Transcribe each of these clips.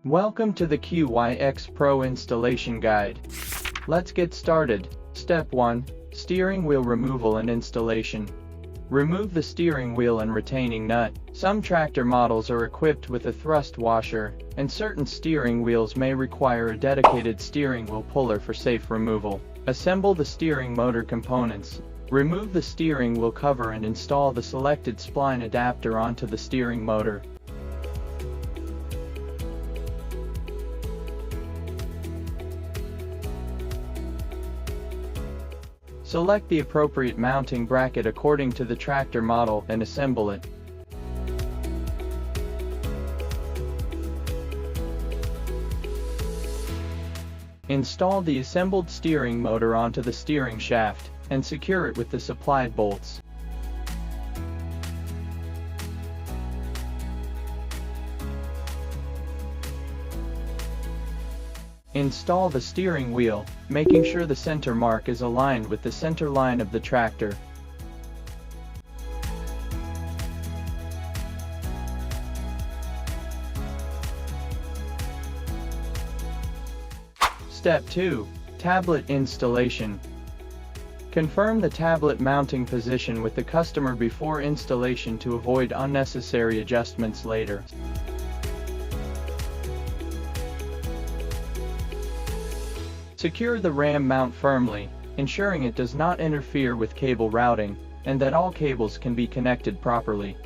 Welcome to the QYX Pro installation guide. Let's get started. Step 1. Steering wheel removal and installation. Remove the steering wheel and retaining nut. Some tractor models are equipped with a thrust washer, and certain steering wheels may require a dedicated steering wheel puller for safe removal. Assemble the steering motor components. Remove the steering wheel cover and install the selected spline adapter onto the steering motor. Select the appropriate mounting bracket according to the tractor model and assemble it. Install the assembled steering motor onto the steering shaft and secure it with the supplied bolts. Install the steering wheel, making sure the center mark is aligned with the center line of the tractor. Step 2. Tablet installation. Confirm the tablet mounting position with the customer before installation to avoid unnecessary adjustments later. Secure the RAM mount firmly, ensuring it does not interfere with cable routing, and that all cables can be connected properly.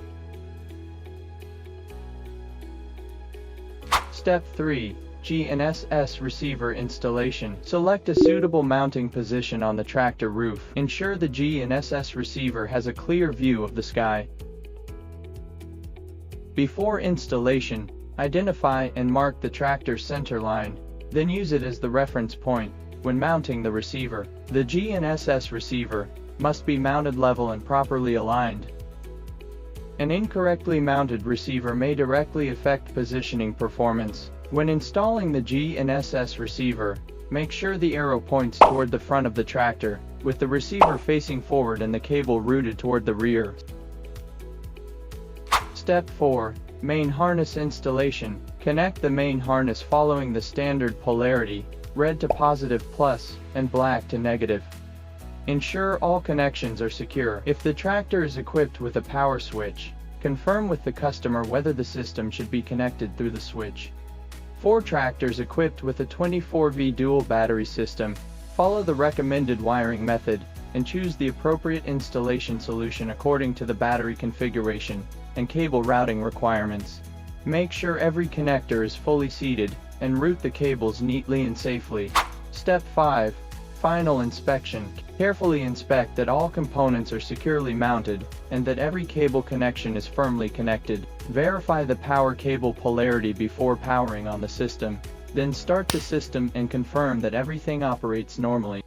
Step 3. GNSS receiver installation. Select a suitable mounting position on the tractor roof. Ensure the GNSS receiver has a clear view of the sky. Before installation, identify and mark the tractor's center line. Then use it as the reference point when mounting the receiver. The GNSS receiver must be mounted level and properly aligned. An incorrectly mounted receiver may directly affect positioning performance. When installing the GNSS receiver, make sure the arrow points toward the front of the tractor, with the receiver facing forward and the cable routed toward the rear. Step 4. Main harness installation. Connect the main harness following the standard polarity, red to positive plus, and black to negative. Ensure all connections are secure. If the tractor is equipped with a power switch, confirm with the customer whether the system should be connected through the switch. For tractors equipped with a 24V dual battery system, follow the recommended wiring method, and choose the appropriate installation solution according to the battery configuration and cable routing requirements. Make sure every connector is fully seated, and route the cables neatly and safely. Step 5. Final inspection. Carefully inspect that all components are securely mounted, and that every cable connection is firmly connected. Verify the power cable polarity before powering on the system. Then start the system and confirm that everything operates normally.